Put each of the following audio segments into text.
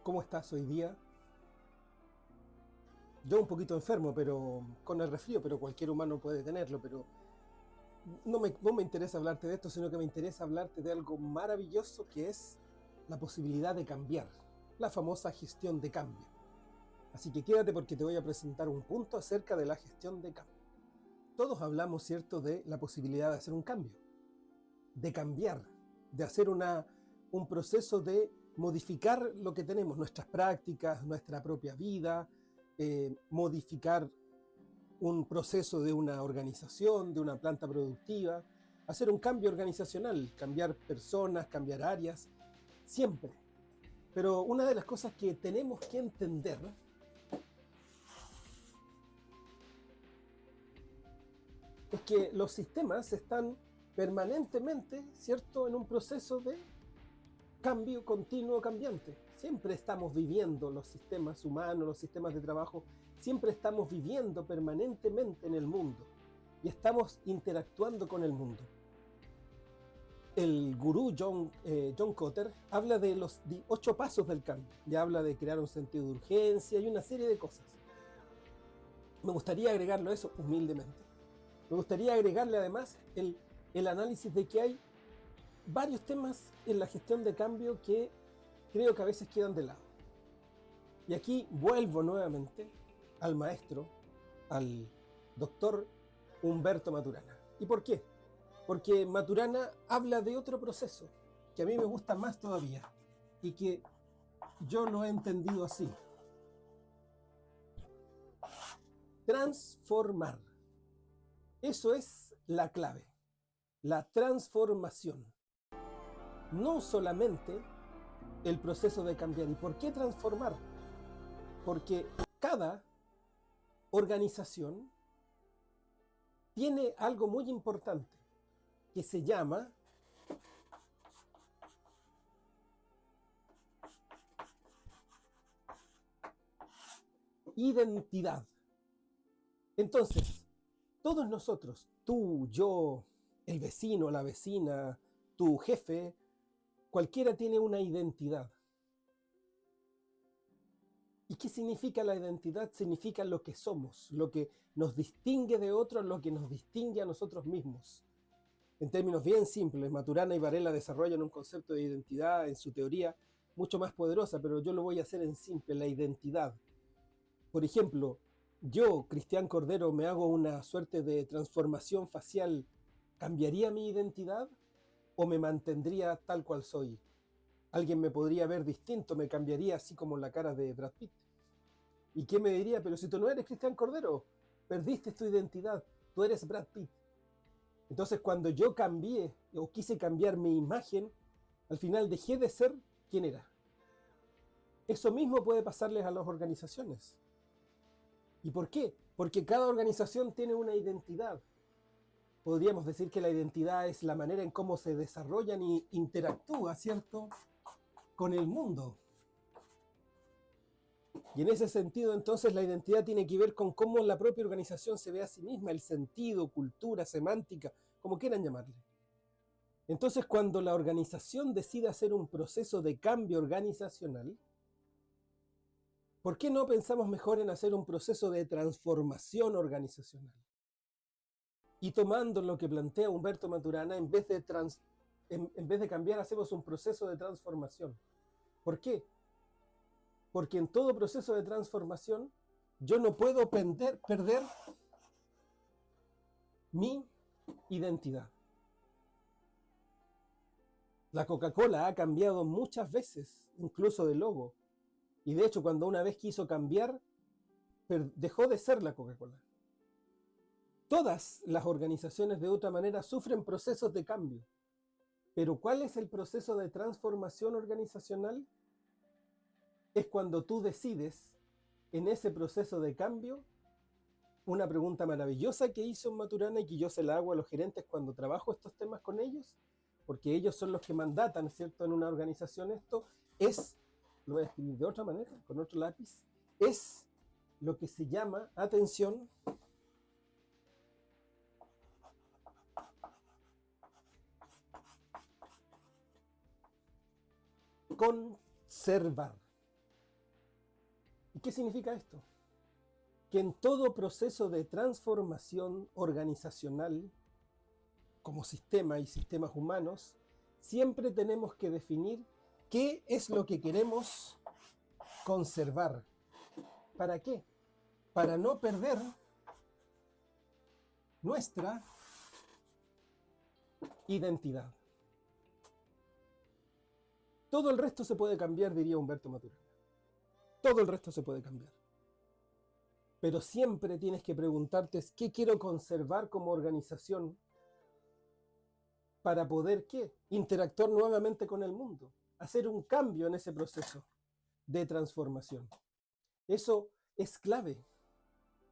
¿Cómo estás hoy día? Yo un poquito enfermo, pero con el resfrío, pero cualquier humano puede tenerlo, pero no me interesa hablarte de esto, sino que me interesa hablarte de algo maravilloso que es la posibilidad de cambiar, la famosa gestión de cambio. Así que quédate porque te voy a presentar un punto acerca de la gestión de cambio. Todos hablamos, ¿cierto?, de la posibilidad de hacer un cambio, de cambiar, de hacer un proceso de modificar lo que tenemos, nuestras prácticas, nuestra propia vida, modificar un proceso de una organización, de una planta productiva, hacer un cambio organizacional, cambiar personas, cambiar áreas, siempre. Pero una de las cosas que tenemos que entender es que los sistemas están permanentemente, ¿cierto?, en un proceso de cambio continuo cambiante. Siempre estamos viviendo los sistemas humanos, los sistemas de trabajo, siempre estamos viviendo permanentemente en el mundo y estamos interactuando con el mundo. El gurú John Kotter habla de los 8 pasos del cambio, ya habla de crear un sentido de urgencia y una serie de cosas. Me gustaría agregarlo a eso humildemente. Me gustaría agregarle además el análisis de que hay varios temas en la gestión de cambio que creo que a veces quedan de lado. Y aquí vuelvo nuevamente al maestro, al doctor Humberto Maturana. ¿Y por qué? Porque Maturana habla de otro proceso que a mí me gusta más todavía y que yo lo he entendido así. Transformar. Eso es la clave. La transformación. No solamente el proceso de cambiar. ¿Y por qué transformar? Porque cada organización tiene algo muy importante que se llama identidad. Entonces, todos nosotros, tú, yo, el vecino, la vecina, tu jefe, cualquiera tiene una identidad. ¿Y qué significa la identidad? Significa lo que somos, lo que nos distingue de otros, lo que nos distingue a nosotros mismos. En términos bien simples, Maturana y Varela desarrollan un concepto de identidad en su teoría mucho más poderosa, pero yo lo voy a hacer en simple, la identidad. Por ejemplo, yo, Cristian Cordero, me hago una suerte de transformación facial, ¿cambiaría mi identidad o me mantendría tal cual soy? Alguien me podría ver distinto, me cambiaría así como la cara de Brad Pitt. ¿Y qué me diría? Pero si tú no eres Cristian Cordero, perdiste tu identidad, tú eres Brad Pitt. Entonces cuando yo cambié o quise cambiar mi imagen, al final dejé de ser quien era. Eso mismo puede pasarles a las organizaciones. ¿Y por qué? Porque cada organización tiene una identidad. Podríamos decir que la identidad es la manera en cómo se desarrollan y interactúa, ¿cierto?, con el mundo. Y en ese sentido, entonces, la identidad tiene que ver con cómo la propia organización se ve a sí misma, el sentido, cultura, semántica, como quieran llamarle. Entonces, cuando la organización decide hacer un proceso de cambio organizacional, ¿por qué no pensamos mejor en hacer un proceso de transformación organizacional? Y tomando lo que plantea Humberto Maturana, en vez de cambiar, hacemos un proceso de transformación. ¿Por qué? Porque en todo proceso de transformación yo no puedo perder mi identidad. La Coca-Cola ha cambiado muchas veces, incluso de logo. Y de hecho, cuando una vez quiso cambiar, dejó de ser la Coca-Cola. Todas las organizaciones de otra manera sufren procesos de cambio. Pero ¿cuál es el proceso de transformación organizacional? Es cuando tú decides, en ese proceso de cambio, una pregunta maravillosa que hizo Maturana y que yo se la hago a los gerentes cuando trabajo estos temas con ellos, porque ellos son los que mandatan, ¿cierto?, en una organización esto, es, lo voy a escribir de otra manera, con otro lápiz, es lo que se llama, atención, conservar. ¿Y qué significa esto? Que en todo proceso de transformación organizacional, como sistema y sistemas humanos, siempre tenemos que definir qué es lo que queremos conservar. ¿Para qué? Para no perder nuestra identidad. Todo el resto se puede cambiar, diría Humberto Maturana. Todo el resto se puede cambiar. Pero siempre tienes que preguntarte qué quiero conservar como organización para poder, ¿qué? Interactuar nuevamente con el mundo, hacer un cambio en ese proceso de transformación. Eso es clave,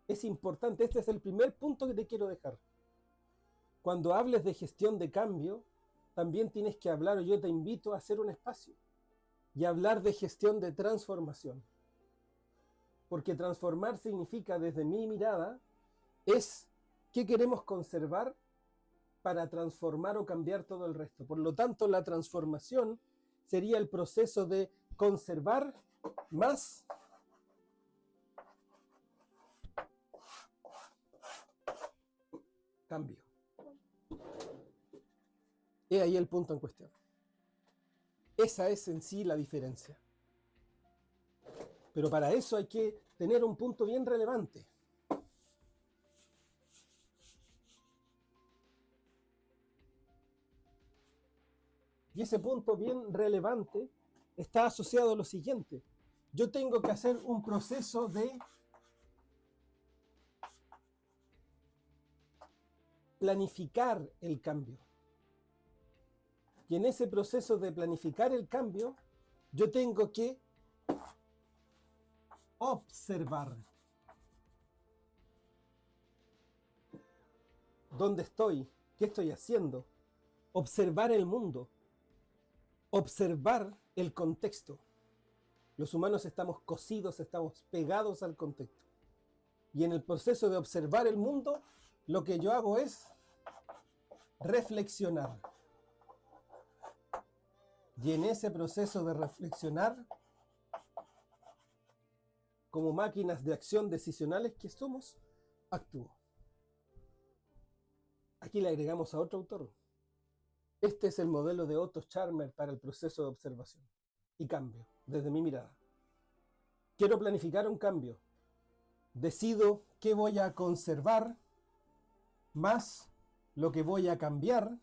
es importante. Este es el primer punto que te quiero dejar. Cuando hables de gestión de cambio, también tienes que hablar, o yo te invito a hacer un espacio y hablar de gestión de transformación. Porque transformar significa, desde mi mirada, es qué queremos conservar para transformar o cambiar todo el resto. Por lo tanto, la transformación sería el proceso de conservar más cambio. He ahí el punto en cuestión. Esa es en sí la diferencia. Pero para eso hay que tener un punto bien relevante. Y ese punto bien relevante está asociado a lo siguiente. Yo tengo que hacer un proceso de planificar el cambio. Y en ese proceso de planificar el cambio, yo tengo que observar dónde estoy, qué estoy haciendo, observar el mundo, observar el contexto. Los humanos estamos cosidos, estamos pegados al contexto. Y en el proceso de observar el mundo, lo que yo hago es reflexionar. Y en ese proceso de reflexionar, como máquinas de acción decisionales que somos, actúo. Aquí le agregamos a otro autor. Este es el modelo de Otto Scharmer para el proceso de observación y cambio, desde mi mirada. Quiero planificar un cambio. Decido qué voy a conservar más lo que voy a cambiar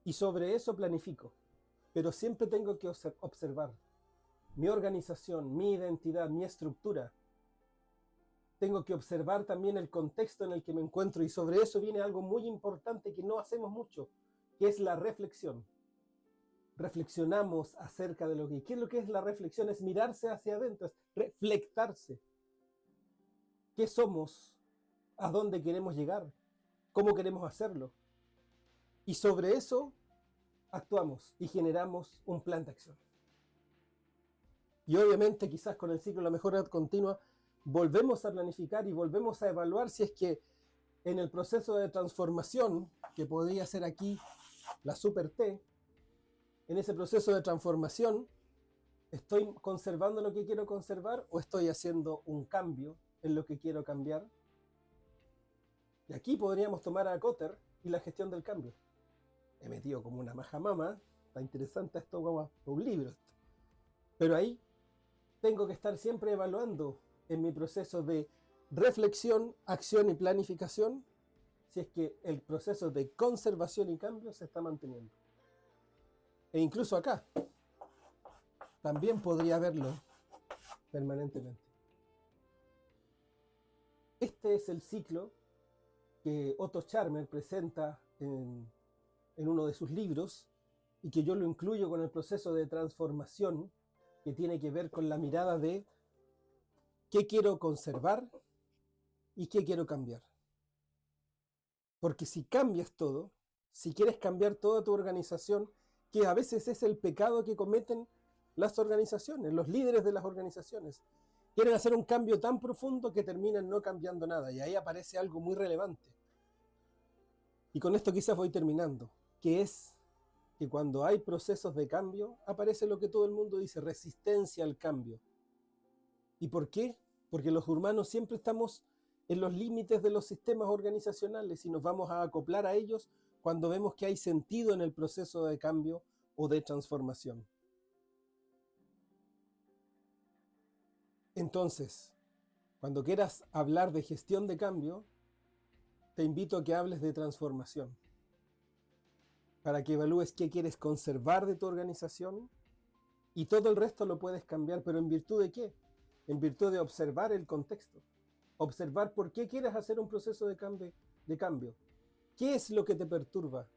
y sobre eso planifico. Pero siempre tengo que observar mi organización, mi identidad, mi estructura. Tengo que observar también el contexto en el que me encuentro y sobre eso viene algo muy importante que no hacemos mucho, que es la reflexión. Reflexionamos acerca de lo que... ¿Qué es lo que es la reflexión? Es mirarse hacia adentro, es reflectarse. ¿Qué somos? ¿A dónde queremos llegar? ¿Cómo queremos hacerlo? Y sobre eso actuamos y generamos un plan de acción. Y obviamente quizás con el ciclo de la mejora continua volvemos a planificar y volvemos a evaluar si es que en el proceso de transformación, que podría ser aquí la super T, en ese proceso de transformación, ¿estoy conservando lo que quiero conservar o estoy haciendo un cambio en lo que quiero cambiar? Y aquí podríamos tomar a Kotter y la gestión del cambio. He metido como una majamama, está interesante esto, vamos a un libro. Pero ahí tengo que estar siempre evaluando en mi proceso de reflexión, acción y planificación si es que el proceso de conservación y cambio se está manteniendo. E incluso acá también podría verlo permanentemente. Este es el ciclo que Otto Scharmer presenta en uno de sus libros y que yo lo incluyo con el proceso de transformación que tiene que ver con la mirada de qué quiero conservar y qué quiero cambiar. Porque si cambias todo, si quieres cambiar toda tu organización, que a veces es el pecado que cometen las organizaciones, los líderes de las organizaciones, quieren hacer un cambio tan profundo que terminan no cambiando nada. Y ahí aparece algo muy relevante. Y con esto quizás voy terminando, que es que cuando hay procesos de cambio, aparece lo que todo el mundo dice, resistencia al cambio. ¿Y por qué? Porque los humanos siempre estamos en los límites de los sistemas organizacionales y nos vamos a acoplar a ellos cuando vemos que hay sentido en el proceso de cambio o de transformación. Entonces, cuando quieras hablar de gestión de cambio, te invito a que hables de transformación, para que evalúes qué quieres conservar de tu organización y todo el resto lo puedes cambiar, pero ¿en virtud de qué? En virtud de observar el contexto, observar por qué quieres hacer un proceso de cambio. ¿Qué es lo que te perturba?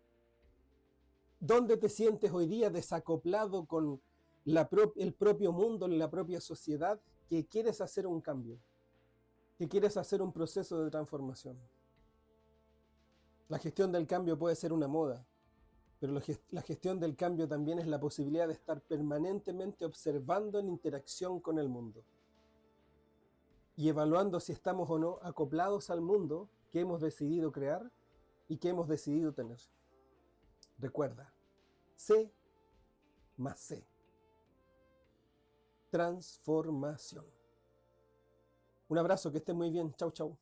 ¿Dónde te sientes hoy día desacoplado con el propio mundo, la propia sociedad, que quieres hacer un cambio, que quieres hacer un proceso de transformación? La gestión del cambio puede ser una moda, pero la gestión del cambio también es la posibilidad de estar permanentemente observando en interacción con el mundo y evaluando si estamos o no acoplados al mundo que hemos decidido crear y que hemos decidido tener. Recuerda, C más C. Transformación. Un abrazo, que estés muy bien. Chau, chau.